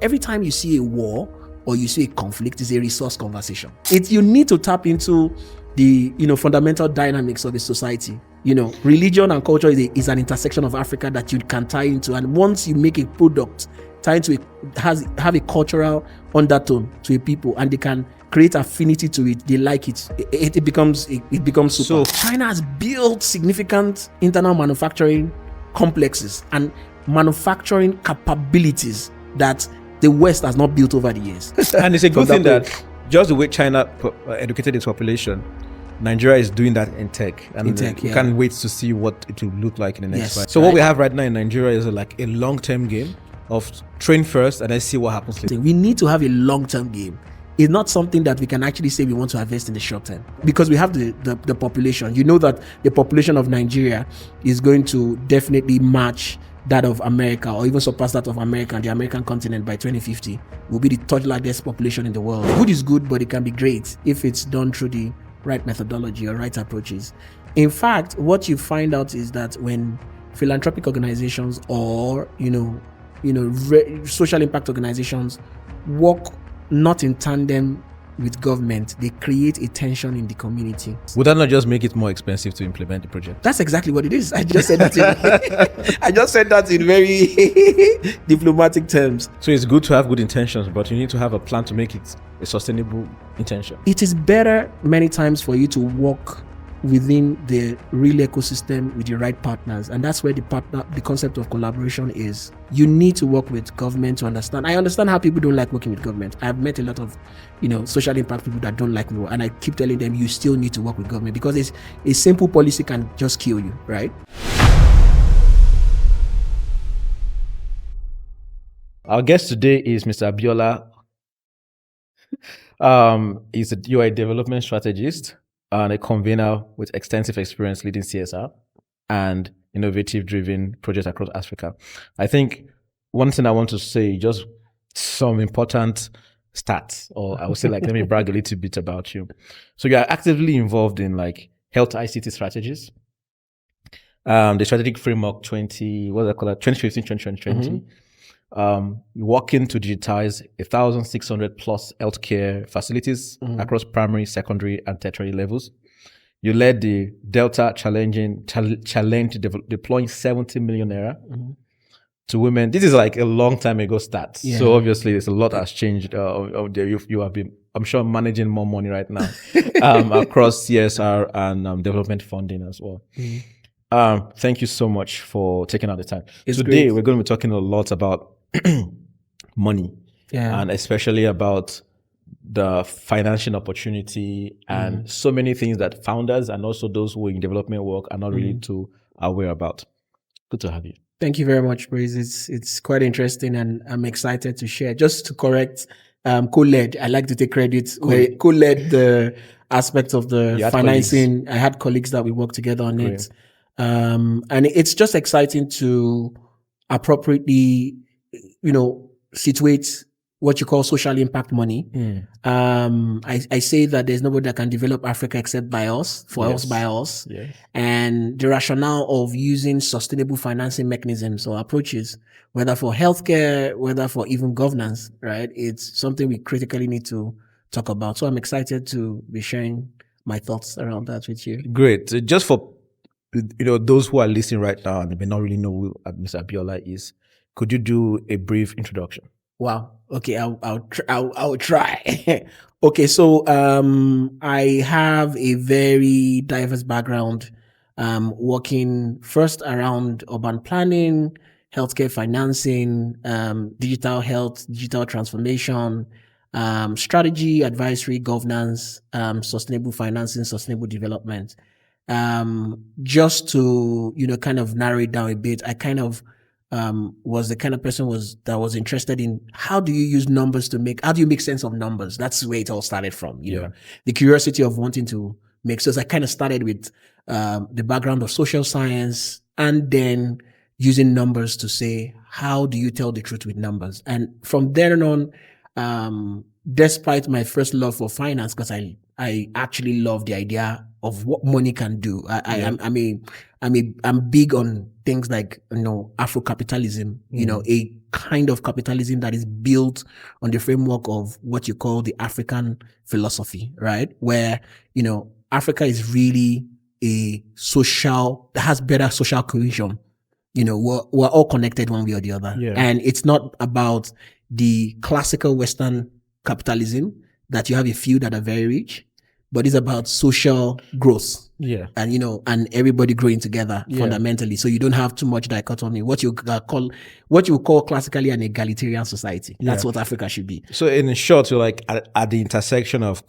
every time you see a war or you see a conflict, it's a resource conversation. You need to tap into the fundamental dynamics of a society. Religion and culture is an intersection of Africa that you can tie into, and once you make a product tied to have a cultural undertone to a people, and they can create affinity to it, they like it. It becomes super. So China has built significant internal manufacturing complexes and manufacturing capabilities that the West has not built over the years. And it's a good thing that just the way China educated its population, Nigeria is doing that in tech. And we can't wait to see what it will look like in the next five. So what we have right now in Nigeria is like a long-term game of train first and then see what happens later. We need to have a long-term game. It's not something that we can actually say we want to invest in the short term, because we have the population. You know that the population of Nigeria is going to definitely match that of America, or even surpass that of America and the American continent by 2050. Will be the third largest population in the world. Good is good, but it can be great if it's done through the right methodology or right approaches. In fact, what you find out is that when philanthropic organizations or social impact organizations work not in tandem with government, they create a tension in the community. Would that not just make it more expensive to implement the project? That's exactly what it is. I just said that in very diplomatic terms. So it's good to have good intentions, but you need to have a plan to make it a sustainable intention. It is better many times for you to work within the real ecosystem with the right partners, and that's where the concept of collaboration is. You need to work with government to understand. I understand how people don't like working with government. I've met a lot of social impact people that don't like me, and I keep telling them you still need to work with government, because a simple policy can just kill you, right? Our guest today is Mr. Abiola. You are a development strategist and a convener with extensive experience leading CSR and innovative-driven projects across Africa. I think one thing I want to say, just some important stats, or I would say, let me brag a little bit about you. So you are actively involved in health ICT strategies, the strategic framework 2015, 2020. Working to digitize 1,600 plus healthcare facilities across primary, secondary, and tertiary levels. You led the Delta challenge deploying 70 million naira to women. This is a long time ago stats. Yeah. So obviously there's a lot has changed. You have been, I'm sure, managing more money right now across CSR and development funding as well. Thank you so much for taking out the time. Today we're going to be talking a lot about money, and especially about the financial opportunity and so many things that founders and also those who are in development work are not really too aware about. Good to have you. Thank you very much, Praise. It's quite interesting, and I'm excited to share. Just to correct, co-led. I like to take credit. Cool. Co-led the aspects of the financing. Colleagues. I had colleagues that we worked together on it. And it's just exciting to appropriately, situate what you call social impact money. I say that there's nobody that can develop Africa except by us, for us, by us. Yes. And the rationale of using sustainable financing mechanisms or approaches, whether for healthcare, whether for even governance, right? It's something we critically need to talk about. So I'm excited to be sharing my thoughts around that with you. Great. Just for those who are listening right now and may not really know who Mr. Abiola is, could you do a brief introduction? Wow. Okay, I'll try. Okay, so I have a very diverse background, working first around urban planning, healthcare financing, digital health, digital transformation, strategy, advisory, governance, sustainable financing, sustainable development. Just to kind of narrow it down a bit, I kind of was the kind of person that was interested in how do you make sense of numbers? That's where it all started from, the curiosity of wanting to make sense. I kind of started with the background of social science, and then using numbers to say, how do you tell the truth with numbers? And from there on, despite my first love for finance, because I actually love the idea of what money can do. I'm big on things like, Afrocapitalism, a kind of capitalism that is built on the framework of what you call the African philosophy, right? Where, Africa is really has better social cohesion. We're all connected one way or the other. Yeah. And it's not about the classical Western capitalism that you have a few that are very rich, but it's about social growth. Yeah. And, and everybody growing together fundamentally. So you don't have too much dichotomy. What you call classically an egalitarian society. That's what Africa should be. So in short, you're like at the intersection of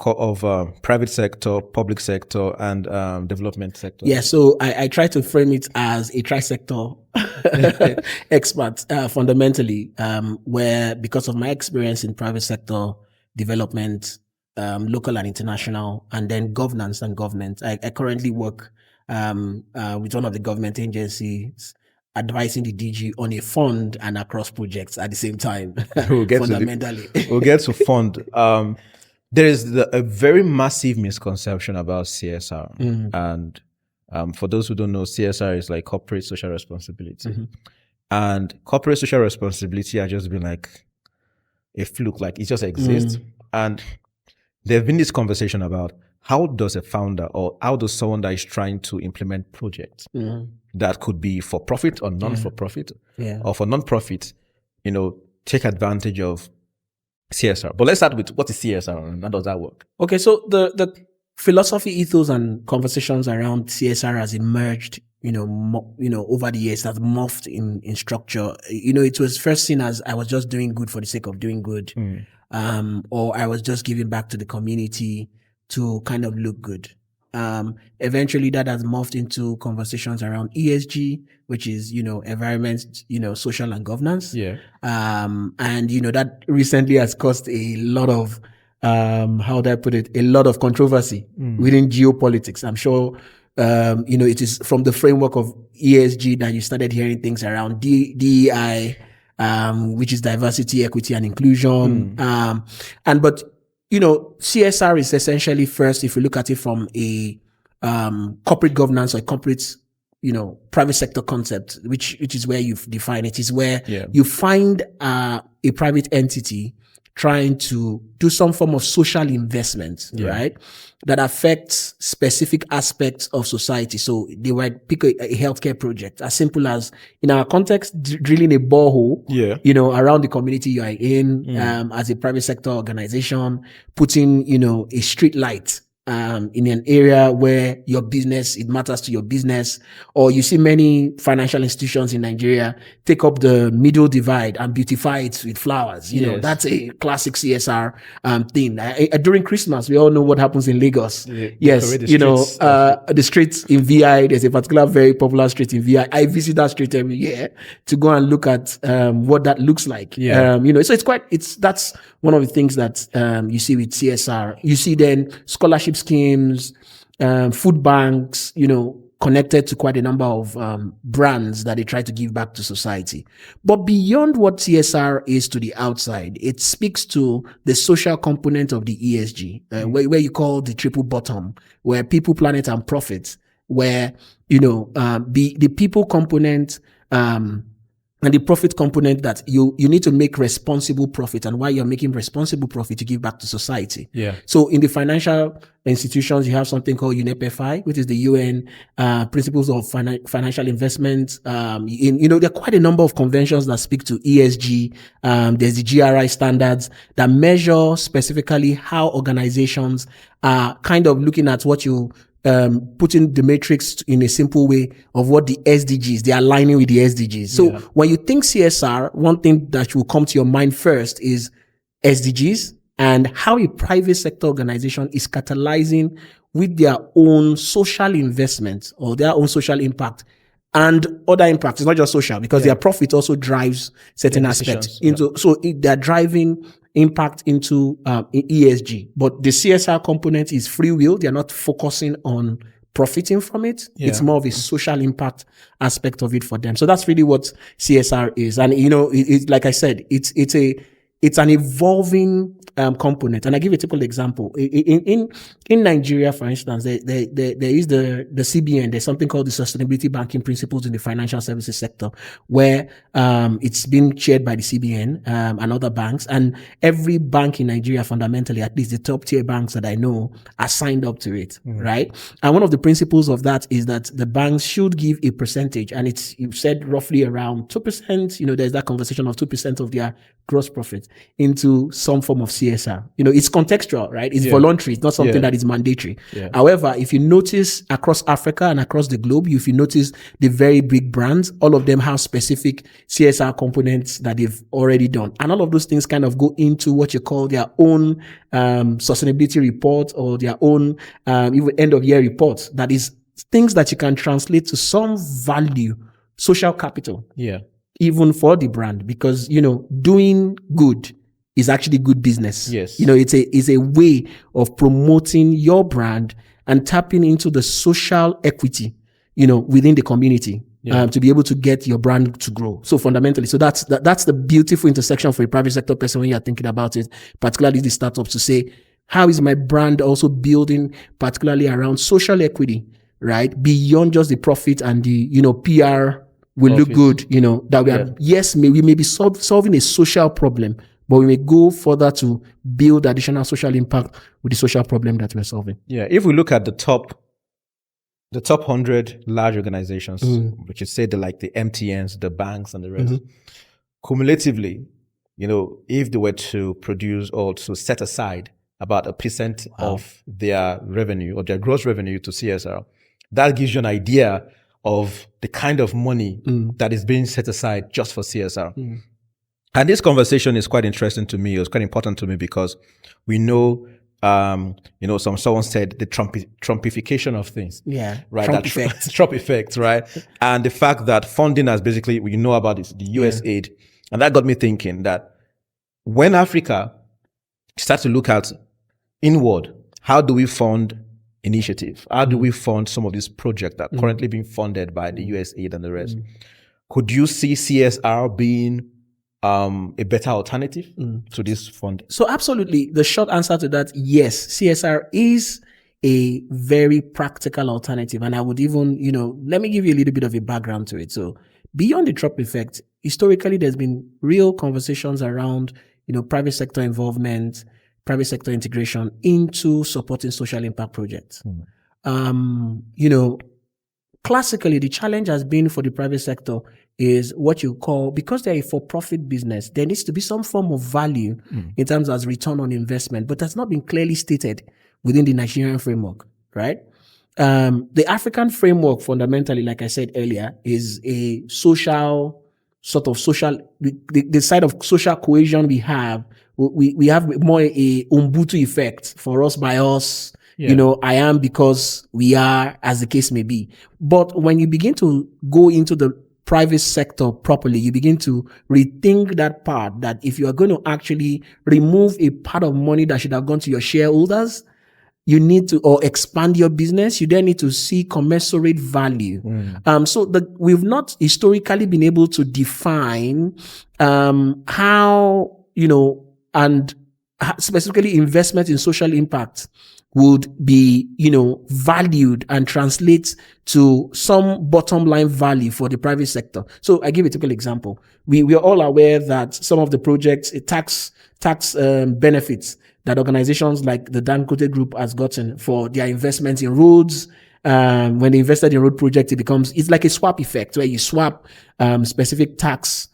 private sector, public sector, and development sector. Yeah. So I try to frame it as a tri-sector expert, fundamentally, where because of my experience in private sector development, local and international, and then governance and government. I currently work with one of the government agencies, advising the DG on a fund and across projects at the same time. We'll get to fund. There is a very massive misconception about CSR. And for those who don't know, CSR is like corporate social responsibility. And corporate social responsibility has just been like a fluke, like it just exists. And there have been this conversation about how does a founder or how does someone that is trying to implement projects that could be for profit or non-for-profit or for non-profit, take advantage of CSR. But let's start with what is CSR and how does that work? Okay, so the philosophy, ethos, and conversations around CSR has emerged, over the years, has morphed in structure. It was first seen as I was just doing good for the sake of doing good. Or I was just giving back to the community to kind of look good. Eventually that has morphed into conversations around ESG, which is, environment, social and governance. Yeah. And, that recently has caused a lot of, how do I put it? A lot of controversy within geopolitics. I'm sure, it is from the framework of ESG that you started hearing things around DEI, which is diversity, equity, and inclusion. But CSR is essentially, first, if you look at it from a corporate governance or corporate, private sector concept, which is where you define it, is where you find a private entity trying to do some form of social investment, right? That affects specific aspects of society. So they might pick a healthcare project, as simple as, in our context, drilling a borehole, around the community you are in, as a private sector organization, putting, a street light, in an area where it matters to your business, or you see many financial institutions in Nigeria take up the middle divide and beautify it with flowers. That's a classic CSR thing. During Christmas, we all know what happens in Lagos. The streets in VI, there's a particular very popular street in VI. I visit that street every year to go and look at what that looks like. So that's one of the things that you see with CSR. You see then scholarship schemes, food banks, connected to quite a number of brands that they try to give back to society. But beyond what CSR is to the outside, it speaks to the social component of the ESG, where you call the triple bottom, where people, planet, and profit, where, the people component, and the profit component, that you need to make responsible profit, and while you're making responsible profit, you give back to society. Yeah. So in the financial institutions, you have something called UNEP-FI, which is the UN principles of financial investment. There are quite a number of conventions that speak to ESG. There's the GRI standards that measure specifically how organizations are kind of looking at what you putting the matrix in a simple way of what the SDGs, they're aligning with the SDGs. So when you think CSR, one thing that will come to your mind first is SDGs and how a private sector organization is catalyzing with their own social investment or their own social impact and other impacts. It's not just social, because their profit also drives certain aspects into, so they're driving impact into ESG. But the CSR component is free will. They're not focusing on profiting from it. It's more of a social impact aspect of it for them. So that's really what CSR is. And, like I said, it's an evolving component. And I give a typical example. In Nigeria, for instance, there is the CBN. There's something called the Sustainability Banking Principles in the Financial Services Sector, where it's been chaired by the CBN and other banks. And every bank in Nigeria, fundamentally, at least the top tier banks that I know, are signed up to it, right? And one of the principles of that is that the banks should give a percentage, and you've said roughly around 2%. There's that conversation of 2% of their gross profit into some form of CSR. It's contextual, right? It's voluntary. It's not something that is mandatory. However, if you notice across Africa and across the globe, if you notice the very big brands, all of them have specific CSR components that they've already done. And all of those things kind of go into what you call their own sustainability report, or their own even end of year report. That is things that you can translate to some value, social capital. Even for the brand, because doing good is actually good business. Yes. It's a way of promoting your brand and tapping into the social equity, within the community, to be able to get your brand to grow. So fundamentally, that's the beautiful intersection for a private sector person when you're thinking about it, particularly the startups, to say, how is my brand also building particularly around social equity, right? Beyond just the profit and the, PR will look good, that we are, yes, we may be solving a social problem, but we may go further to build additional social impact with the social problem that we're solving. If we look at the top 100 large organizations, which is say the MTNs, the banks, and the rest, cumulatively, if they were to produce or to set aside about 1% of their revenue or their gross revenue to CSR, that gives you an idea of the kind of money that is being set aside just for CSR. And this conversation is quite interesting to me. It's quite important to me because we know, someone said the Trumpification of things. Right. Trump effect. Trump effect, right? And the fact that funding has basically, we know about this, the US aid. And that got me thinking that when Africa starts to look at inward, how do we fund initiative? How do we fund some of these projects that are currently being funded by the US aid and the rest? Could you see CSR being a better alternative to this fund? So absolutely. The short answer to that, yes, CSR is a very practical alternative. And I would even, let me give you a little bit of a background to it. So beyond the Trump effect, historically, there's been real conversations around, private sector involvement, private sector integration into supporting social impact projects. Classically, the challenge has been for the private sector is what you call, because they're a for-profit business, there needs to be some form of value in terms of return on investment, but that's not been clearly stated within the Nigerian framework, right? The African framework, fundamentally, like I said earlier, is a social, the side of social cohesion we have more a Ubuntu effect, for us by us, I am because we are, as the case may be. But when you begin to go into the private sector properly, you begin to rethink that part, that if you are going to actually remove a part of money that should have gone to your shareholders, you need to, or expand your business, you then need to see commensurate value. We've not historically been able to define how, and specifically investment in social impact would be, valued and translate to some bottom line value for the private sector. So I give a typical example. We are all aware that some of the projects, tax benefits that organizations like the Dangote Group has gotten for their investments in roads. When they invested in road project, it's like a swap effect where you swap specific tax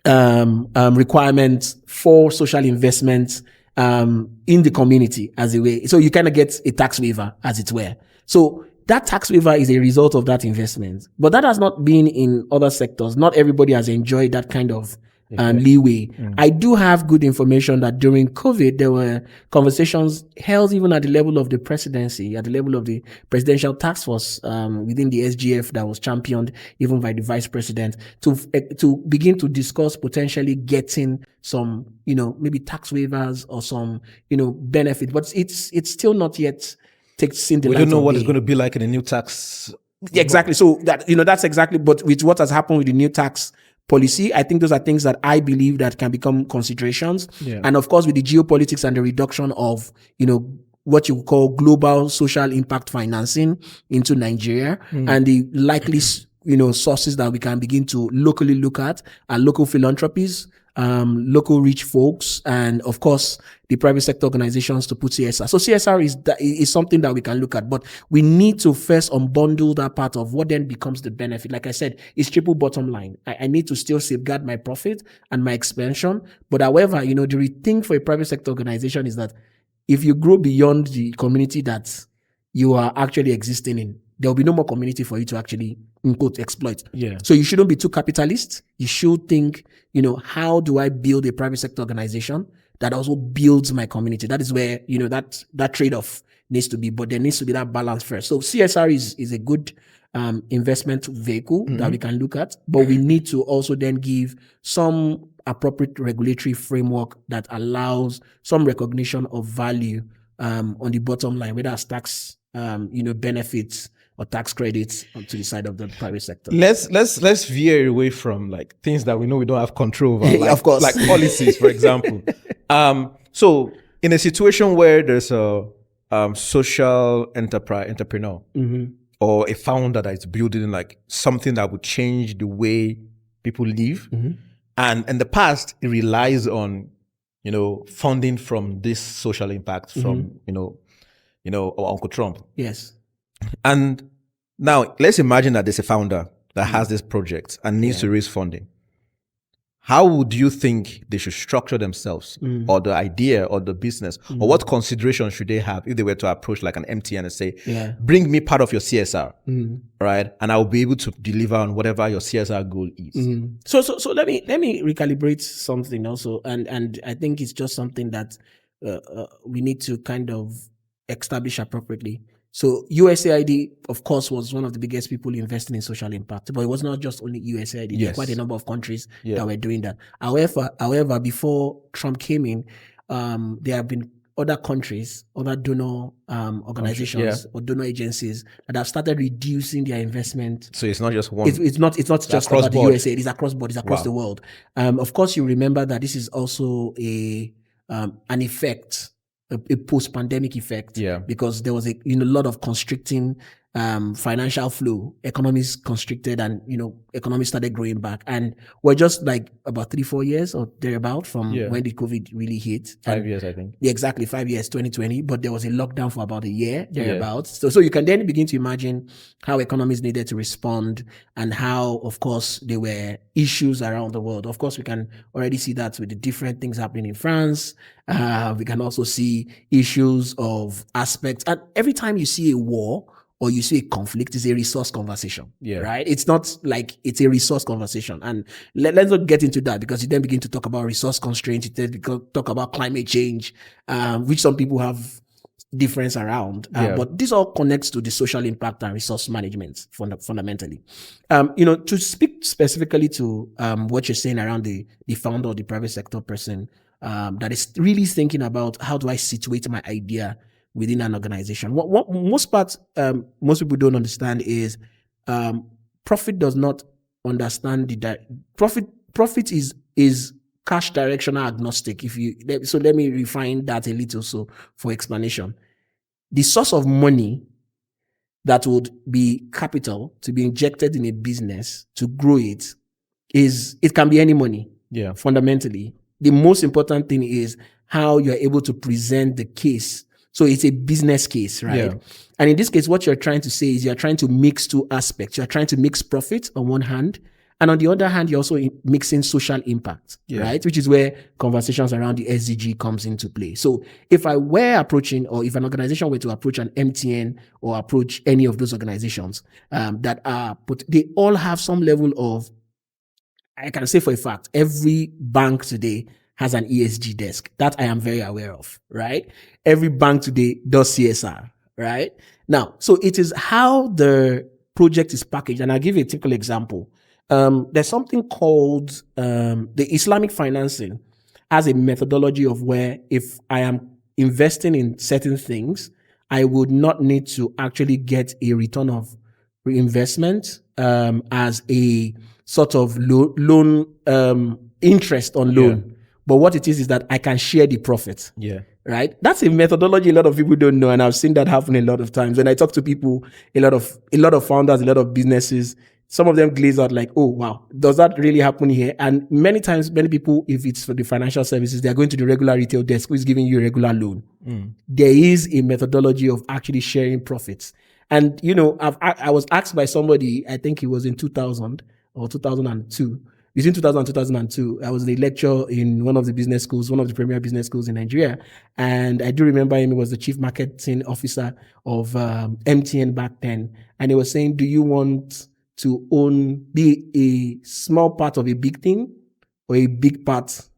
requirements for social investments in the community as a way. So you kind of get a tax waiver, as it were. So that tax waiver is a result of that investment. But that has not been in other sectors. Not everybody has enjoyed that kind of leeway. I do have good information that during COVID, there were conversations held even at the level of the presidency, at the level of the presidential task force within the SGF that was championed even by the vice president to begin to discuss potentially getting some, maybe tax waivers or some, benefit. But it's still not yet seen the light of day. We don't know what it's going to be like in the new tax. Exactly. So that's exactly, but with what has happened with the new tax policy. I think those are things that I believe that can become considerations. Yeah. And of course, with the geopolitics and the reduction of, what you call global social impact financing into Nigeria, and the likely, sources that we can begin to locally look at are local philanthropies, local rich folks, and of course the private sector organizations to put CSR. So CSR is something that we can look at, but we need to first unbundle that part of what then becomes the benefit. Like I said, it's triple bottom line. I need to still safeguard my profit and my expansion, but however, the thing for a private sector organization is that if you grow beyond the community that you are actually existing in, there will be no more community for you to actually, in quote, exploit. Yeah. So you shouldn't be too capitalist. You should think, how do I build a private sector organization that also builds my community? That is where, that trade-off needs to be, but there needs to be that balance first. So CSR is a good investment vehicle that we can look at, but we need to also then give some appropriate regulatory framework that allows some recognition of value on the bottom line, whether it's tax benefits or tax credits to the side of the private sector. Let's veer away from like things that we know we don't have control over, like, of course, like policies, for example. So in a situation where there's a social entrepreneur or a founder that is building like something that would change the way people live, and in the past it relies on funding from this social impact from our Uncle Trump. Yes. And now let's imagine that there's a founder that has this project and needs to raise funding. How would you think they should structure themselves, or the idea or the business, or what considerations should they have if they were to approach like an MTN and say, bring me part of your CSR, right? And I'll be able to deliver on whatever your CSR goal is. So let me recalibrate something also. And I think it's just something that we need to kind of establish appropriately. So USAID, of course, was one of the biggest people investing in social impact, but it was not just only USAID. There are quite a number of countries that were doing that. However, before Trump came in, there have been other countries, other donor organizations or donor agencies that have started reducing their investment. So it's not just one. It's not just about the USAID. It's across board. It's across the world. Of course, you remember that this is also an effect. A post-pandemic effect, because there was a lot of constricting financial flow, economies constricted, and economies started growing back, and we're just like about 3-4 years or thereabout from when the COVID really hit. 5 years, I think. Yeah, exactly, 5 years, 2020. But there was a lockdown for about a year thereabouts. So you can then begin to imagine how economies needed to respond, and how, of course, there were issues around the world. Of course, we can already see that with the different things happening in France. We can also see issues of aspects, and every time you see a war or you see a conflict, it's a resource conversation, right? It's not like it's a resource conversation. And let's not get into that, because you then begin to talk about resource constraints, you then talk about climate change, which some people have difference around. But this all connects to the social impact and resource management fundamentally. To speak specifically to what you're saying around the founder or the private sector person that is really thinking about, how do I situate my idea within an organization? What most people don't understand is profit does not understand profit is cash directional agnostic. Let me refine that a little so for explanation. The source of money that would be capital to be injected in a business to grow it can be any money. Fundamentally, the most important thing is how you're able to present the case. So it's a business case, right? And in this case, what you're trying to say is you're trying to mix two aspects. You're trying to mix profit on one hand, and on the other hand, you're also mixing social impact, right? Which is where conversations around the SDG comes into play. So if I were approaching, or if an organization were to approach an MTN or approach any of those organizations they all have some level of, I can say for a fact, every bank today has an ESG desk. That I am very aware of, right? Every bank today does CSR, right? Now, so it is how the project is packaged. And I'll give you a typical example. There's something called the Islamic financing has a methodology of where if I am investing in certain things, I would not need to actually get a return of reinvestment as a sort of loan interest on loan. But what it is that I can share the profit. Yeah. Right? That's a methodology a lot of people don't know, and I've seen that happen a lot of times. When I talk to people, a lot of founders, a lot of businesses, some of them glaze out like, oh wow, does that really happen here? And many times, many people, if it's for the financial services, they're going to the regular retail desk who is giving you a regular loan. There is a methodology of actually sharing profits. And I was asked by somebody, I think it was in 2000 or 2002. Between 2000 and 2002, I was in a lecture in one of the business schools, one of the premier business schools in Nigeria. And I do remember him. He was the chief marketing officer of MTN back then. And he was saying, do you want to be a small part of a big thing or a big part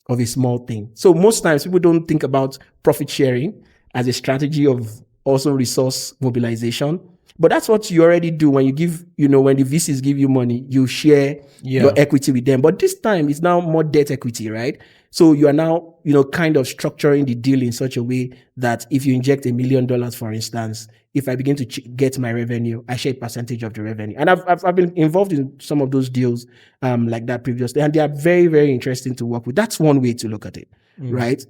of a small thing? So most times people don't think about profit sharing as a strategy of also resource mobilization. But that's what you already do when you give, when the VCs give you money, you share your equity with them. But this time it's now more debt equity, right? So you are now, kind of structuring the deal in such a way that if you inject $1 million, for instance, if I begin to get my revenue, I share a percentage of the revenue. And I've been involved in some of those deals like that previously, and they are very, very interesting to work with. That's one way to look at it, right?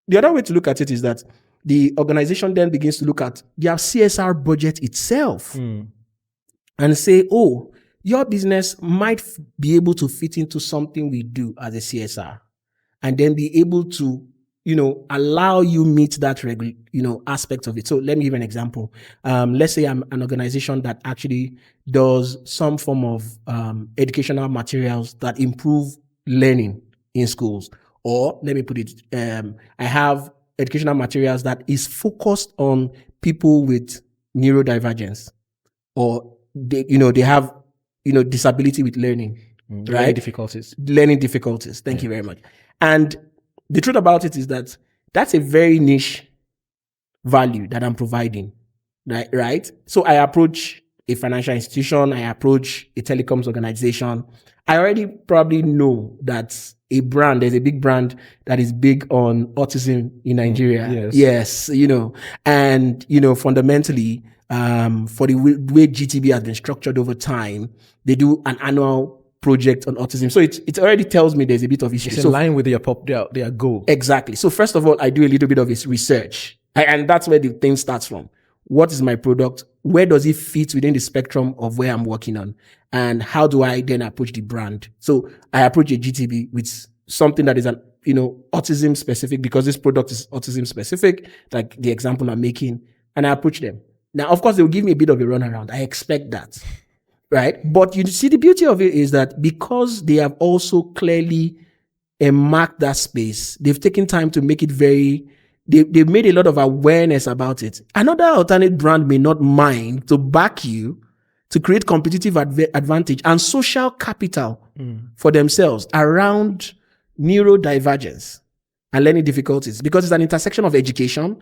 The other way to look at it is that the organization then begins to look at their CSR budget itself and say, oh, your business might be able to fit into something we do as a CSR, and then be able to, allow you meet that aspect of it. So let me give an example. Let's say I'm an organization that actually does some form of educational materials that improve learning in schools. Or let me put it, I have educational materials that is focused on people with neurodivergence, or they have, disability with learning, right? Learning difficulties. Thank you very much. And the truth about it is that that's a very niche value that I'm providing, right? So I approach a financial institution, I approach a telecoms organization. I already probably know that there's a big brand that is big on autism in Nigeria. Yes, and, fundamentally, for the way GTB has been structured over time, they do an annual project on autism. So it already tells me there's a bit of issue. It's in line with their goal. Exactly. So first of all, I do a little bit of research, and that's where the thing starts from. What is my product? Where does it fit within the spectrum of where I'm working on? And how do I then approach the brand? So I approach a GTB with something that is an, autism specific, because this product is autism specific, like the example I'm making, and I approach them. Now, of course, they will give me a bit of a runaround. I expect that, right? But you see, the beauty of it is that because they have also clearly marked that space, they've taken time to make it they've made a lot of awareness about it. Another alternate brand may not mind to back you to create competitive advantage and social capital for themselves around neurodivergence and learning difficulties, because it's an intersection of education,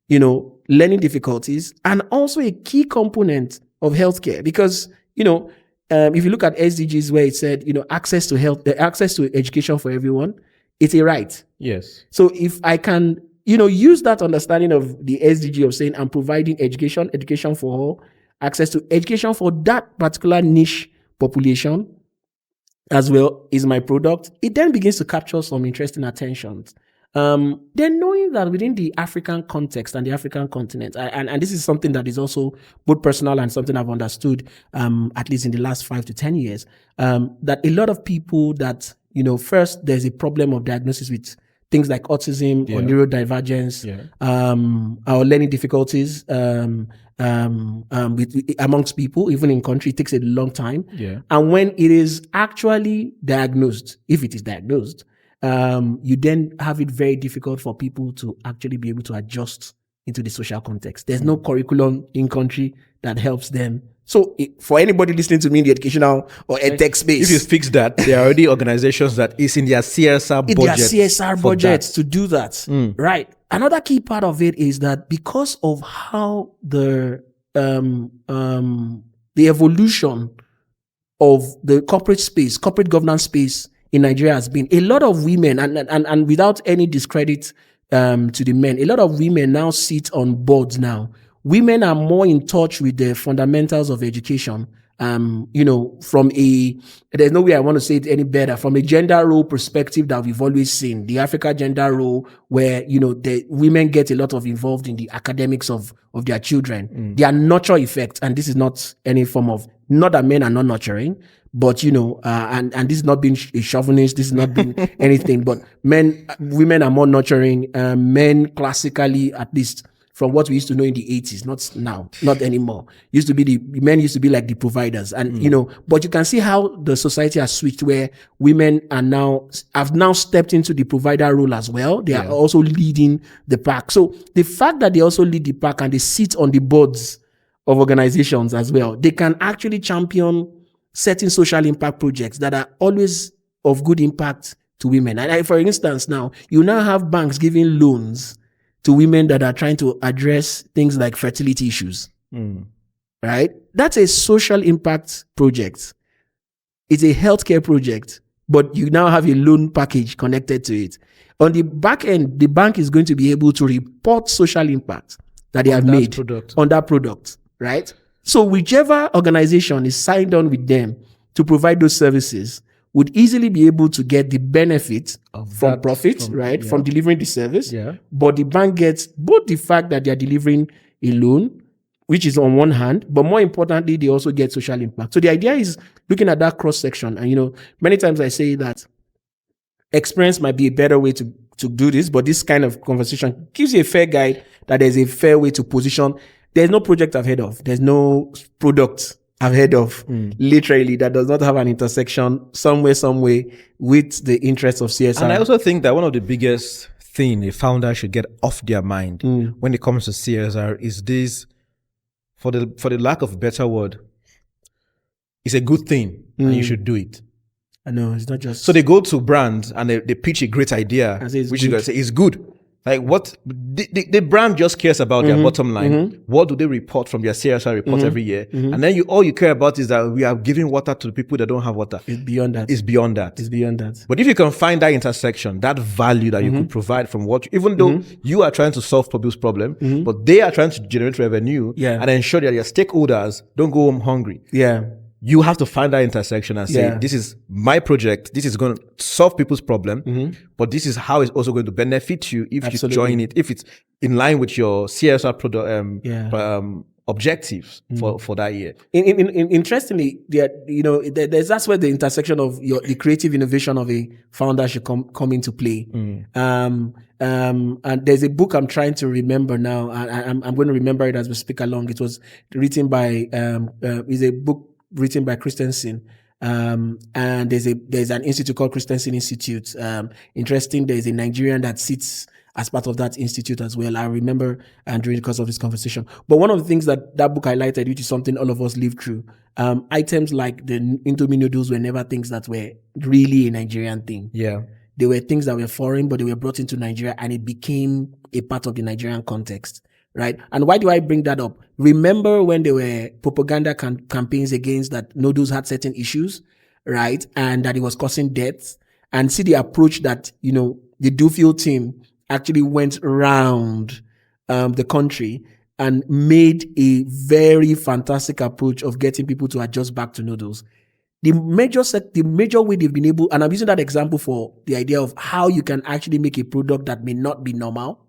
learning difficulties, and also a key component of healthcare. Because, if you look at SDGs where it said, access to health, access to education for everyone, it's a right. Yes. So if I can, use that understanding of the SDG of saying I'm providing education for all, access to education for that particular niche population as well is my product, it then begins to capture some interesting attentions. Then knowing that within the African context and the African continent, and this is something that is also both personal and something I've understood, at least in the last 5 to 10 years, that a lot of people that, first there's a problem of diagnosis with things like autism or neurodivergence, or learning difficulties, amongst people, even in country, it takes a long time. And when it is actually diagnosed, if it is diagnosed, you then have it very difficult for people to actually be able to adjust into the social context. There's no curriculum in country that helps them. So for anybody listening to me in the educational or edtech space, if you fix that, there are already organizations that is in their CSR budget. In their CSR budgets to do that. Right. Another key part of it is that because of how the evolution of the corporate governance space in Nigeria has been, a lot of women, and without any discredit to the men, a lot of women now sit on boards now women are more in touch with the fundamentals of education. There's no way I want to say it any better. From a gender role perspective that we've always seen, the Africa gender role, where, the women get a lot of involved in the academics of their children, their nurture effect. And this is not any form of, not that men are not nurturing, but, and this is not being a chauvinist, this is not being anything, but women are more nurturing, men classically, at least, from what we used to know in the 80s, not now, not anymore. Men used to be like the providers. And, but you can see how the society has switched, where women have now stepped into the provider role as well. They are also leading the pack. So the fact that they also lead the pack and they sit on the boards of organizations as well, they can actually champion certain social impact projects that are always of good impact to women. And for instance, now, you now have banks giving loans to women that are trying to address things like fertility issues, right? That's a social impact project. It's a healthcare project, but you now have a loan package connected to it. On the back end, the bank is going to be able to report social impact that they have made on that product, right? So whichever organization is signed on with them to provide those services would easily be able to get the benefit from profit, right? From delivering the service. Yeah. But the bank gets both the fact that they are delivering a loan, which is on one hand, but more importantly, they also get social impact. So the idea is looking at that cross section. And, many times I say that experience might be a better way to do this, but this kind of conversation gives you a fair guide that there's a fair way to position. There's no project I've heard of. There's no product I've heard of, literally, that does not have an intersection some way with the interests of CSR. And I also think that one of the biggest thing a founder should get off their mind when it comes to CSR is this, for the lack of a better word, it's a good thing and you should do it. I know, it's not just... So they go to brands and they pitch a great idea, which is going to say it's good. Like what the brand just cares about their bottom line. What do they report from their CSR report every year? And then all you care about is that we are giving water to the people that don't have water. It's beyond that. It's beyond that. It's beyond that. But if you can find that intersection, that value that you could provide from what, even though you are trying to solve people's problem, but they are trying to generate revenue and ensure that your stakeholders don't go home hungry. Yeah. You have to find that intersection and say, this is my project. This is going to solve people's problem, but this is how it's also going to benefit you if you join it, if it's in line with your CSR objectives for that year. Interestingly, that's where the intersection of the creative innovation of a founder should come into play. And there's a book I'm trying to remember now. I'm going to remember it as we speak along. It was written by is a book written by Christensen. And there's an institute called Christensen Institute. Interesting, there's a Nigerian that sits as part of that institute as well. I remember during the course of this conversation. But one of the things that book highlighted, which is something all of us live through, items like the Indomie noodles were never things that were really a Nigerian thing. Yeah. They were things that were foreign, but they were brought into Nigeria and it became a part of the Nigerian context. Right. And why do I bring that up? Remember when there were propaganda campaigns against that noodles had certain issues, right? And that it was causing deaths, and see the approach that, the Dufil team actually went around, the country and made a very fantastic approach of getting people to adjust back to noodles. The major way they've been able, and I'm using that example for the idea of how you can actually make a product that may not be normal,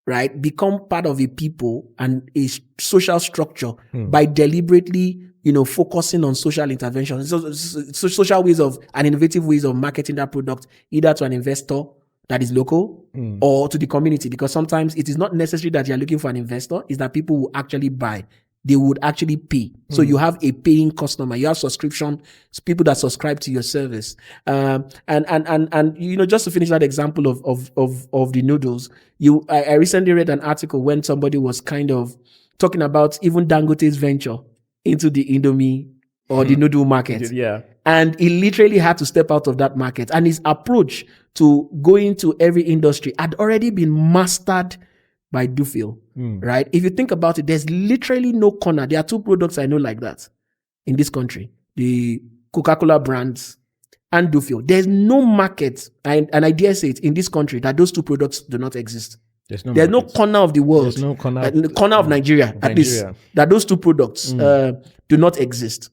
right, become part of a people and a social structure by deliberately, focusing on social interventions, so social ways of and innovative ways of marketing that product, either to an investor that is local or to the community. Because sometimes it is not necessary that you're looking for an investor, it's that people will actually buy. They would actually pay. So you have a paying customer, you have subscription, people that subscribe to your service. And just to finish that example of the noodles, I recently read an article when somebody was kind of talking about even Dangote's venture into the Indomie or the noodle market. Yeah. And he literally had to step out of that market. And his approach to going to every industry had already been mastered by Dufil, right? If you think about it, there's literally no corner. There are two products I know like that in this country, the Coca-Cola brands and Dufil. There's no market, and I dare say it, in this country that those two products do not exist. There's no There's no market. corner of the world, There's no corner, the corner of Nigeria, at least, that those two products do not exist.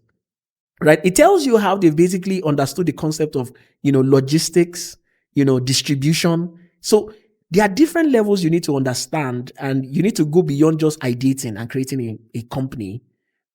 Right? It tells you how they've basically understood the concept of, logistics, distribution. So there are different levels you need to understand, and you need to go beyond just ideating and creating a company.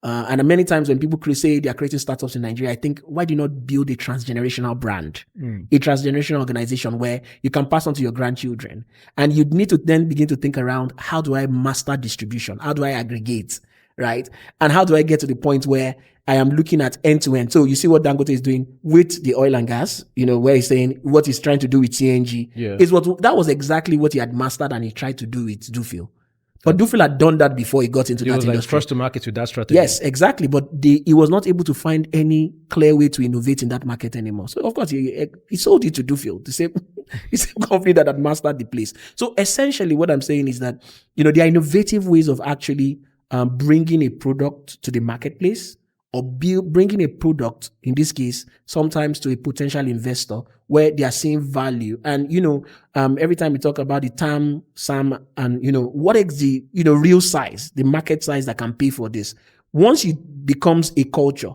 And many times when people say they are creating startups in Nigeria, I think, why do you not build a transgenerational brand, a transgenerational organization where you can pass on to your grandchildren? And you need to then begin to think around, how do I master distribution? How do I aggregate? Right? And how do I get to the point where I am looking at end to end? So you see what Dangote is doing with the oil and gas, where he's saying what he's trying to do with CNG is that was exactly what he had mastered and he tried to do with Dufil. But Dufil had done that before he got into that industry. It was like first to market with that strategy. Yes, exactly. But he was not able to find any clear way to innovate in that market anymore. So, of course, he sold it to Dufil, the same company that had mastered the place. So, essentially, what I'm saying is that, there are innovative ways of actually bringing a product to the marketplace, or bringing a product, in this case, sometimes to a potential investor where they are seeing value. And, every time we talk about the TAM, SAM, and, what is the, real size, the market size that can pay for this? Once it becomes a culture,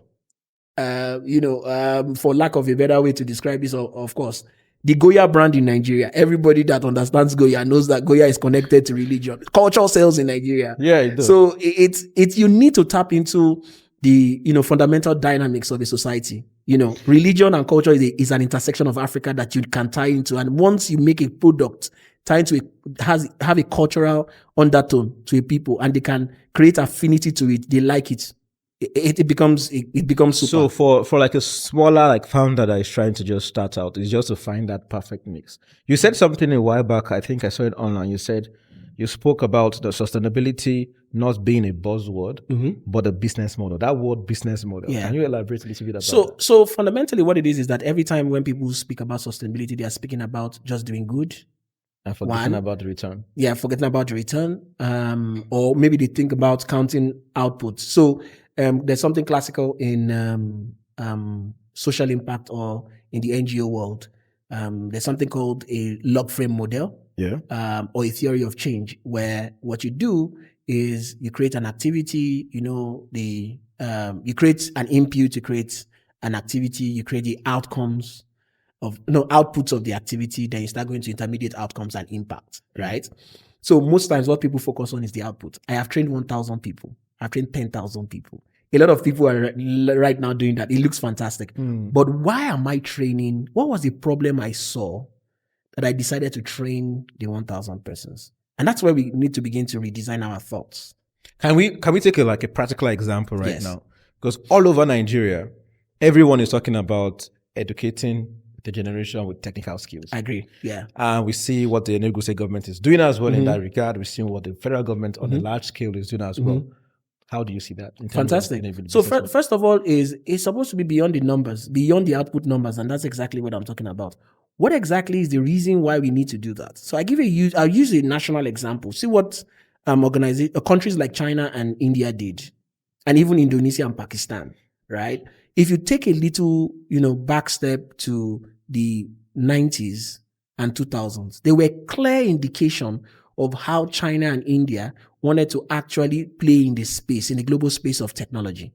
for lack of a better way to describe this, of course, the Goya brand in Nigeria, everybody that understands Goya knows that Goya is connected to religion. Culture sells in Nigeria. Yeah, it does. So it's you need to tap into the fundamental dynamics of a society. Religion and culture is an intersection of Africa that you can tie into. And once you make a product tied to have a cultural undertone to a people, and they can create affinity to it, they like it. It becomes super. So for like a smaller like founder that is trying to just start out, is just to find that perfect mix. You said something a while back, I think I saw it online. You said you spoke about the sustainability not being a buzzword, but a business model. That word business model. Yeah. Can you elaborate a little bit about that? So fundamentally what it is that every time when people speak about sustainability, they are speaking about just doing good. And forgetting about the return. Yeah, forgetting about the return. Or maybe they think about counting outputs. So there's something classical in social impact or in the NGO world. There's something called a log frame model. Yeah. Or a theory of change, where what you do is you create an activity, you create an input, you create an activity, you create the outcomes outputs of the activity, then you start going to intermediate outcomes and impact, right? So most times what people focus on is the output. I have trained 1,000 people. I've trained 10,000 people. A lot of people are right now doing that. It looks fantastic. But why am I training? What was the problem I saw that I decided to train the 1,000 persons? And that's where we need to begin to redesign our thoughts. Can we take a practical example right now? Because all over Nigeria, everyone is talking about educating the generation with technical skills. I agree. Yeah. And we see what the Enugu State government is doing as well in that regard. We see what the federal government on a large scale is doing as well. How do you see that? Fantastic. So first of all, it's supposed to be beyond the numbers, beyond the output numbers, and that's exactly what I'm talking about. What exactly is the reason why we need to do that? So I'll use a national example. See what countries like China and India did, and even Indonesia and Pakistan, right? If you take a little, back step to the 90s and 2000s, there were clear indication of how China and India wanted to actually play in the global space of technology.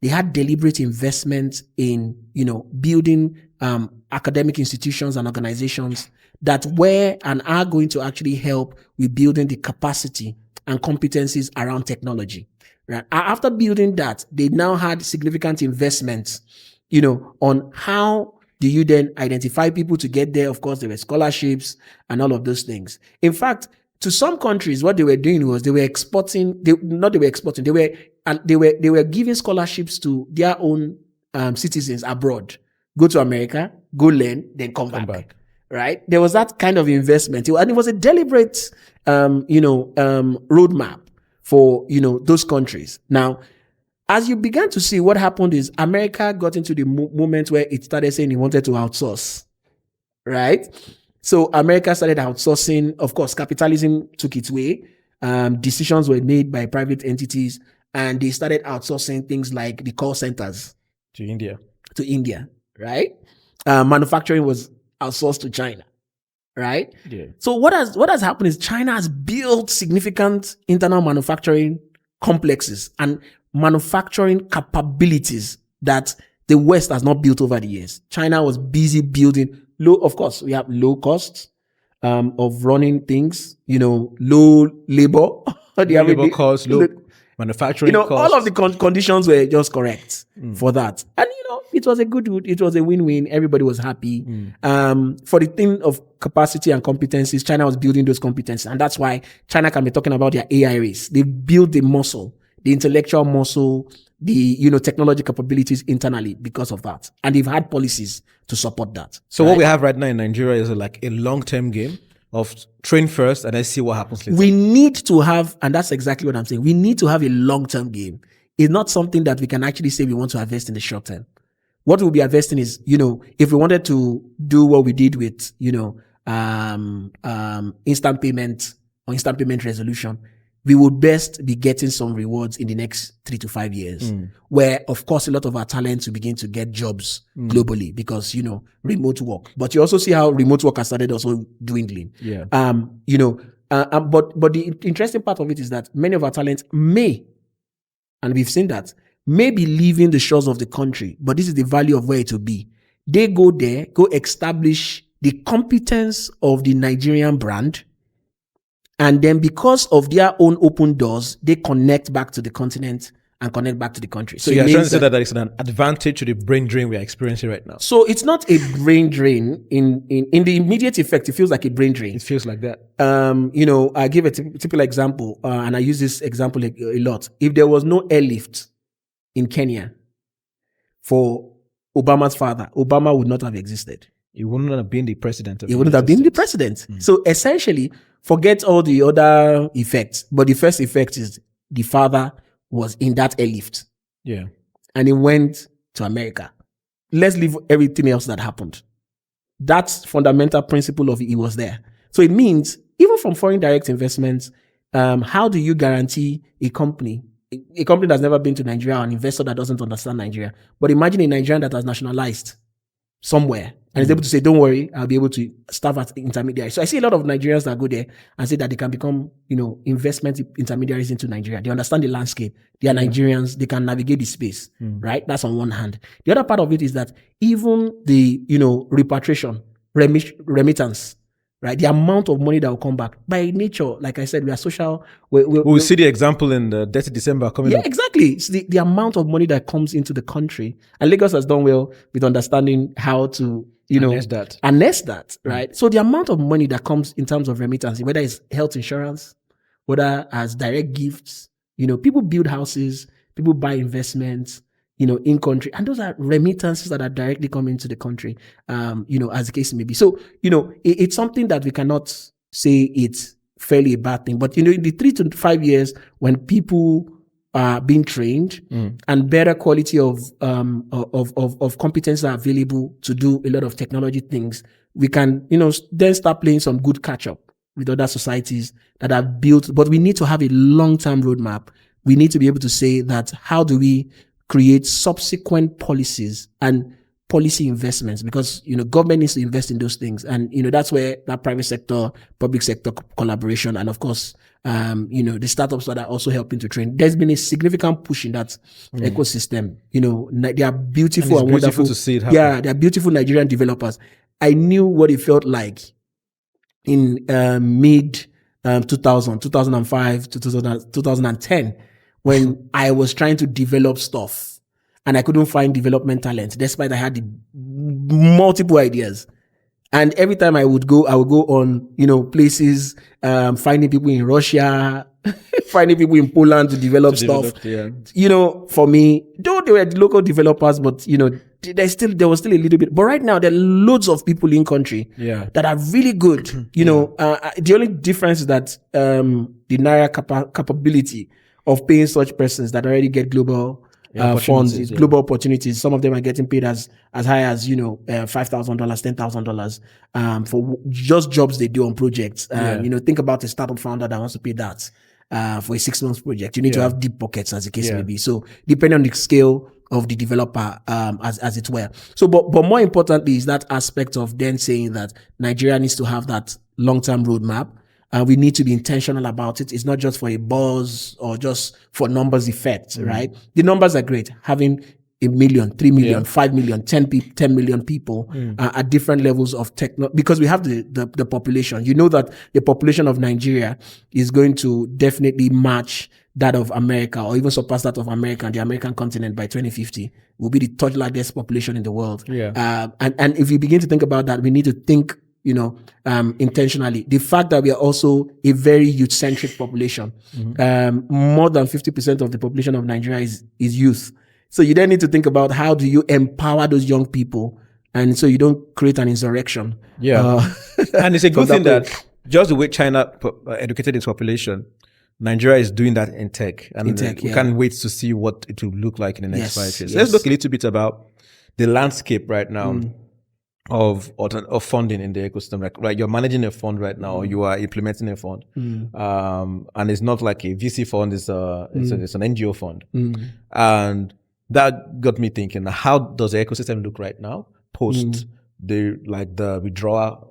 They had deliberate investment in, building academic institutions and organizations that were and are going to actually help with building the capacity and competencies around technology. Right. After building that, they now had significant investments, on how do you then identify people to get there. Of course, there were scholarships and all of those things. In fact, to some countries, what they were doing was they were giving scholarships to their own citizens abroad. Go to America, go learn, then come back. Right? There was that kind of investment, and it was a deliberate, roadmap for, those countries. Now, as you began to see, what happened is America got into the moment where it started saying it wanted to outsource, right? So America started outsourcing. Of course, capitalism took its way. Decisions were made by private entities, and they started outsourcing things like the call centers to India, right? Manufacturing was outsourced to China. right? Yeah. So what has happened is China has built significant internal manufacturing complexes and manufacturing capabilities that the West has not built over the years. China was busy building of course, we have low costs of running things, low labor. Low labor costs, low manufacturing costs. All of the conditions were just correct for that. And, it was a win-win. Everybody was happy. For the thing of capacity and competencies, China was building those competencies. And that's why China can be talking about their AI race. They built the muscle, the intellectual muscle, the, technology capabilities internally because of that. And they've had policies to support that. So what we have right now in Nigeria is like a long-term game of train first and then see what happens later. We need to have, and that's exactly what I'm saying, we need to have a long-term game. It's not something that we can actually say we want to invest in the short term. What we'll be investing is, if we wanted to do what we did with, instant payment or instant payment resolution, we would best be getting some rewards in the next 3 to 5 years, where, of course, a lot of our talents will begin to get jobs globally because, remote work. But you also see how remote work has started also dwindling. Yeah. But the interesting part of it is that many of our talents may, and we've seen that, may be leaving the shores of the country, but this is the value of where it will be. They go there, go establish the competence of the Nigerian brand, and then because of their own open doors, they connect back to the continent and connect back to the country. So you're trying to say that there is an advantage to the brain drain we are experiencing right now. So it's not a brain drain. In the immediate effect, it feels like a brain drain. It feels like that. I give a typical example, and I use this example a lot. If there was no airlift in Kenya for Obama's father, Obama would not have existed. He wouldn't have been the president. He wouldn't have been the president. So essentially, forget all the other effects. But the first effect is the father was in that airlift. Yeah. And he went to America. Let's leave everything else that happened. That fundamental principle of it, he was there. So it means, even from foreign direct investments, how do you guarantee a company that's never been to Nigeria, or an investor that doesn't understand Nigeria? But imagine a Nigerian that has nationalized somewhere and is able to say, don't worry, I'll be able to staff at intermediary. So I see a lot of Nigerians that go there and say that they can become, investment intermediaries into Nigeria. They understand the landscape. They are Nigerians. They can navigate the space, right? That's on one hand. The other part of it is that even the, repatriation, remittance, right? The amount of money that will come back. By nature, like I said, we are social. We'll see the example in the Dirty December coming up. Yeah, exactly. It's the amount of money that comes into the country. And Lagos has done well with understanding how to, harness that, right? So the amount of money that comes in terms of remittance, whether it's health insurance, whether as direct gifts, people build houses, people buy investments, in country. And those are remittances that are directly coming into the country, as the case may be. So, it's something that we cannot say it's fairly a bad thing. But, in the 3 to 5 years, when people are being trained and better quality of competence are available to do a lot of technology things, we can, then start playing some good catch up with other societies that are built. But we need to have a long-term roadmap. We need to be able to say that, how do we create subsequent policies and policy investments, because government needs to invest in those things, and that's where that private sector, public sector collaboration, and of course the startups that are also helping to train. There's been a significant push in that ecosystem. They are beautiful and wonderful to see it happen. Yeah, they are beautiful Nigerian developers. I knew what it felt like in mid 2005 to 2010 when I was trying to develop stuff. And I couldn't find development talent, despite I had the multiple ideas. And every time I would go on, places, finding people in Russia, finding people in Poland to develop stuff. For me, though they were the local developers, but there was still a little bit. But right now, there are loads of people in country that are really good. The only difference is that the Naira capability of paying such persons that already get global funds, global opportunities. Some of them are getting paid as high as $5,000, $10,000 for just jobs they do on projects. Think about a startup founder that wants to pay that for a 6 month project. You need to have deep pockets, as the case may be. So depending on the scale, of the developer, as it were. So, but more importantly is that aspect of then saying that Nigeria needs to have that long-term roadmap. We need to be intentional about it. It's not just for a buzz or just for numbers effect, right? The numbers are great. Having 1 million, 3 million, 5 million, 10 million people at different levels of because we have the population. You know that the population of Nigeria is going to definitely match that of America or even surpass that of America and the American continent by 2050. Will be the third largest population in the world. And if you begin to think about that, we need to think intentionally. The fact that we are also a very youth-centric population, more than 50% of the population of Nigeria is youth. So you then need to think about how do you empower those young people, and so you don't create an insurrection. And it's a good thing that just the way China educated its population, Nigeria is doing that in tech, and we can't wait to see what it will look like in the next 5 years. Let's look a little bit about the landscape right now. Of funding in the ecosystem, like you're managing a fund right now, or you are implementing a fund, and it's not like a VC fund; it's an NGO fund, and that got me thinking: how does the ecosystem look right now post the withdrawal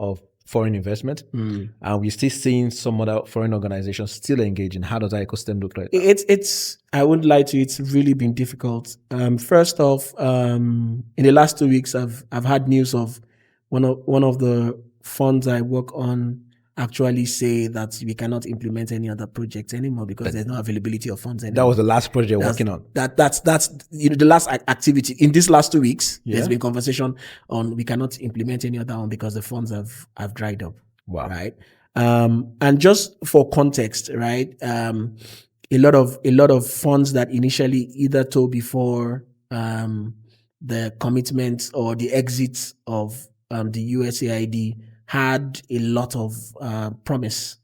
of foreign investment? And we're still seeing some other foreign organizations still engaging. How does that ecosystem look right now? It's I wouldn't lie to you, it's really been difficult. First off, in the last 2 weeks, I've had news of one of the funds I work on actually say that we cannot implement any other projects anymore because there's no availability of funds anymore. That was the last project you're working on. That's the last activity in these last 2 weeks. There's been conversation on we cannot implement any other one because the funds have dried up. Wow. Right. And just for context, right? A lot of funds that initially either told before the commitment or the exit of the USAID had a lot of promise.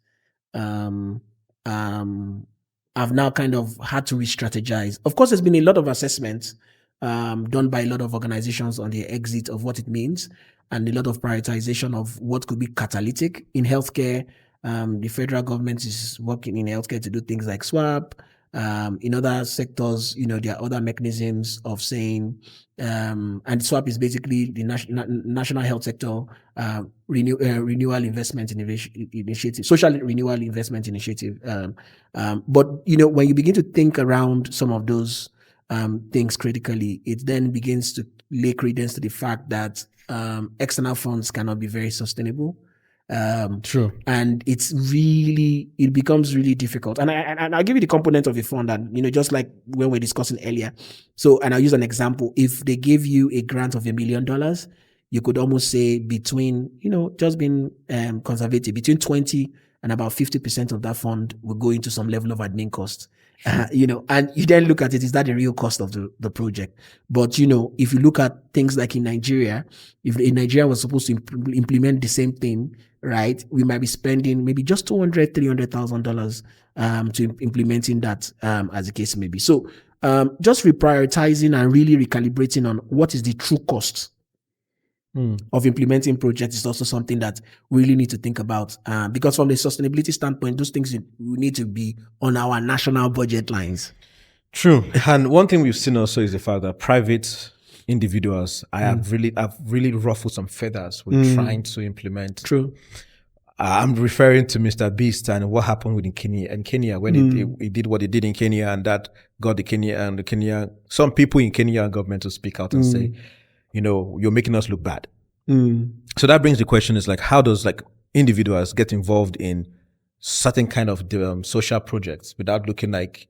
I've now kind of had to re-strategize. Of course, there's been a lot of assessments done by a lot of organizations on the exit of what it means, and a lot of prioritization of what could be catalytic in healthcare. The federal government is working in healthcare to do things like swap. In other sectors, there are other mechanisms of saying, and swap is basically the national health sector renewal investment initiative, social renewal investment initiative. But when you begin to think around some of those things critically, it then begins to lay credence to the fact that external funds cannot be very sustainable. True. And it becomes really difficult. And I'll give you the component of a fund, and just like when we're discussing earlier. So, and I'll use an example. If they gave you a grant of $1 million, you could almost say between, just being conservative, between 20 and about 50% of that fund will go into some level of admin cost. And you then look at it, is that the real cost of the project? But, if you look at things like in Nigeria, if in Nigeria was supposed to implement the same thing, right, we might be spending maybe just $200,000, $300,000 to implementing that, as the case may be. So, just reprioritizing and really recalibrating on what is the true cost of implementing projects is also something that we really need to think about, because from the sustainability standpoint, those things will need to be on our national budget lines. True. And one thing we've seen also is the fact that private individuals have really ruffled some feathers with trying to implement. True. I'm referring to Mr. Beast and what happened with Kenya when he did what he did in Kenya, and that got some people in Kenya government to speak out and say, you're making us look bad. So that brings the question is like, how does individuals get involved in certain kind of social projects without looking like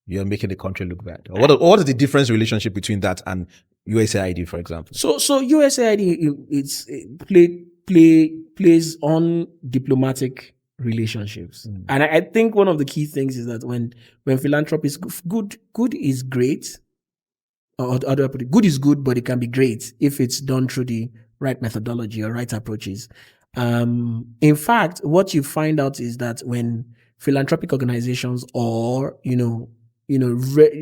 you're making the country look bad? Or what is the difference relationship between that and USAID, for example? So USAID plays on diplomatic relationships, and I think one of the key things is that when philanthropy is good is great. Or other put it, good is good, but it can be great if it's done through the right methodology or right approaches. In fact, what you find out is that when philanthropic organizations or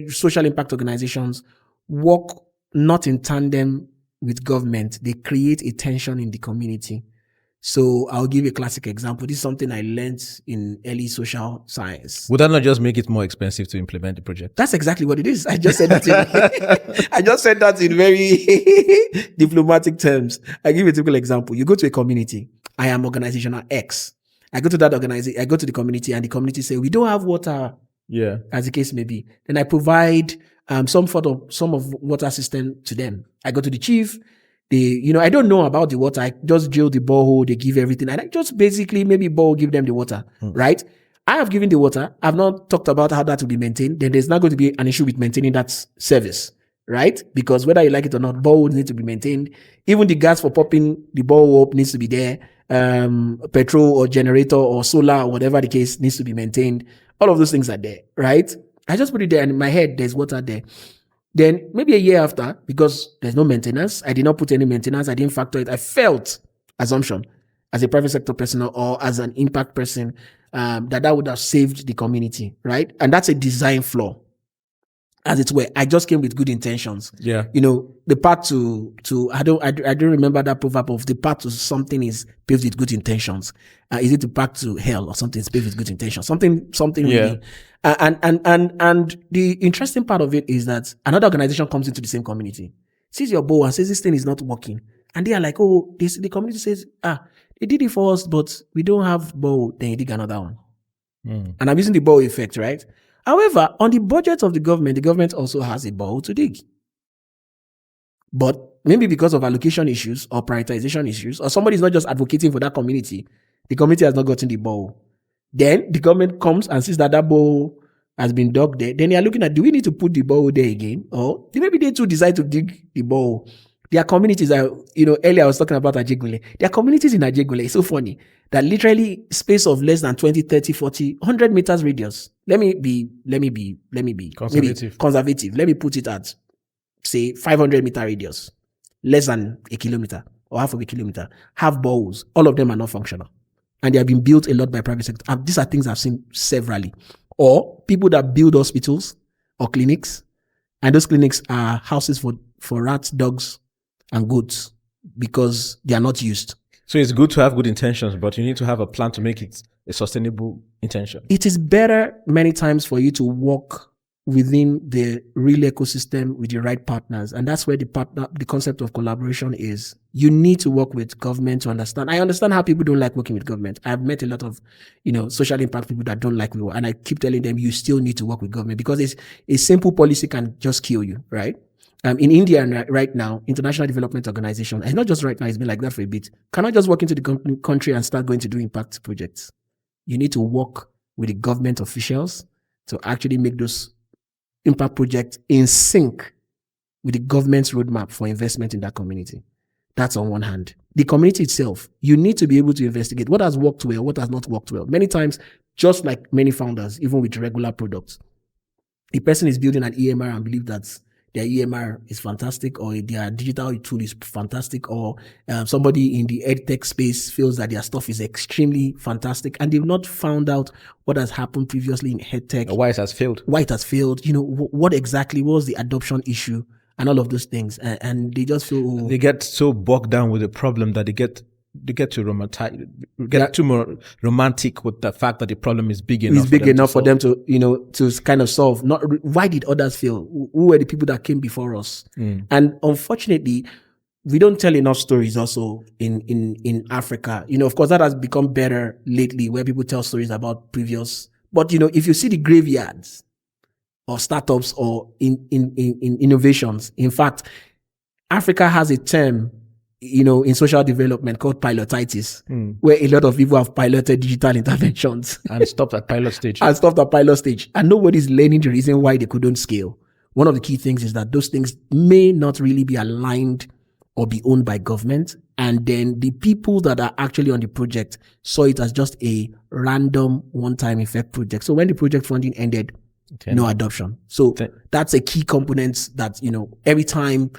social impact organizations work not in tandem with government, they create a tension in the community. So I'll give you a classic example. This is something I learned in early social science. Would that not just make it more expensive to implement the project? That's exactly what it is. I just said that I just said that in very diplomatic terms. I give you a typical example. You go to a community. I am organizational X. I go to that organization. I go to the community, and the community say, we don't have water. Yeah. As the case may be. Then I provide some of water system to them. I go to the chief. I don't know about the water. I just drill the borehole. They give everything. And I just basically maybe borehole, give them the water, right? I have given the water. I've not talked about how that will be maintained. Then there's not going to be an issue with maintaining that service, right? Because whether you like it or not, boreholes need to be maintained. Even the gas for popping the borehole up needs to be there. Petrol or generator or solar or whatever the case needs to be maintained. All of those things are there, right? I just put it there, and in my head, there's water there. Then maybe a year after, because there's no maintenance, I did not put any maintenance, I didn't factor it. I felt assumption as a private sector person or as an impact person that would have saved the community, right? And that's a design flaw. As it were, I just came with good intentions. Yeah. The path to I don't remember that proverb of the path to something is paved with good intentions. Is it the path to hell or something is paved with good intentions? Something Yeah. really. And the interesting part of it is that another organization comes into the same community, sees your bow and says this thing is not working, and they are like, oh, the community says, they did it for us, but we don't have bow. Then you dig another one, and I'm using the bow effect, right? However, on the budget of the government also has a borehole to dig. But maybe because of allocation issues or prioritization issues, or somebody is not just advocating for that community, the community has not gotten the borehole. Then the government comes and sees that borehole has been dug there. Then they are looking at, do we need to put the borehole there again? Or maybe they too decide to dig the borehole. Their communities are, earlier I was talking about Ajegunle. Their communities in Ajegunle, it's so funny that literally space of less than 20, 30, 40, 100 meters radius. Let me be conservative. Let me put it at, say, 500 meter radius, less than a kilometer or half of a kilometer, have boreholes. All of them are not functional. And they have been built a lot by private sector. These are things I've seen severally. Or people that build hospitals or clinics, and those clinics are houses for rats, dogs, and goats because they are not used. So it's good to have good intentions, but you need to have a plan to make it a sustainable intention. It is better many times for you to work within the real ecosystem with the right partners. And that's where the concept of collaboration is. You need to work with government to understand. I understand how people don't like working with government. I've met a lot of, social impact people that don't like me. And I keep telling them, you still need to work with government because a simple policy can just kill you, right? In India right now, International Development Organization, and not just right now, it's been like that for a bit, cannot just walk into the country and start going to do impact projects. You need to work with the government officials to actually make those impact projects in sync with the government's roadmap for investment in that community. That's on one hand. The community itself, you need to be able to investigate what has worked well, what has not worked well. Many times, just like many founders, even with regular products, the person is building an EMR and believe that their EMR is fantastic, or their digital tool is fantastic, or somebody in the edtech space feels that their stuff is extremely fantastic, and they've not found out what has happened previously in edtech. Why it has failed. What exactly was the adoption issue and all of those things. And they just feel... They get so bogged down with the problem that they get too more romantic with the fact that the problem is big enough. It's big enough for them to, to kind of solve. Not why did others fail? Who were the people that came before us? And unfortunately, we don't tell enough stories also in Africa. Of course, that has become better lately, where people tell stories about previous. But if you see the graveyards of startups or in innovations, in fact, Africa has a term in social development called pilotitis, where a lot of people have piloted digital interventions. And stopped at pilot stage. And nobody's learning the reason why they couldn't scale. One of the key things is that those things may not really be aligned or be owned by government. And then the people that are actually on the project saw it as just a random one-time effect project. So when the project funding ended, no adoption. So that's a key component that, every time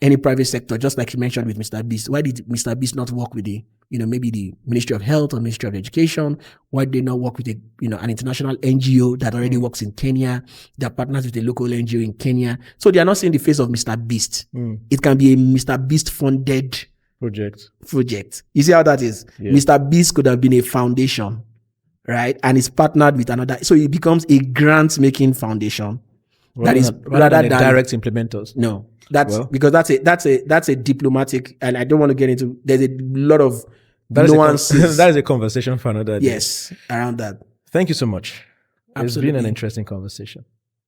any private sector, just like you mentioned with Mr. Beast, why did Mr. Beast not work with maybe the Ministry of Health or Ministry of Education? Why did they not work with an international NGO that already works in Kenya, that partners with a local NGO in Kenya? So they are not seeing the face of Mr. Beast. It can be a Mr. Beast funded project. You see how that is? Yeah. Mr. Beast could have been a foundation, right? And it's partnered with another. So it becomes a grant making foundation. Rather than direct implementers. No, because that's a diplomatic, and I don't want to get into. There's a lot of nuances. That is a conversation for another day. Yes, around that. Thank you so much. Absolutely. It's been an interesting conversation.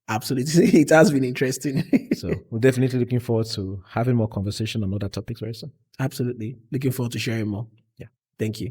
Absolutely, it has been interesting. So we're definitely looking forward to having more conversation on other topics very soon. Absolutely, looking forward to sharing more. Yeah, thank you.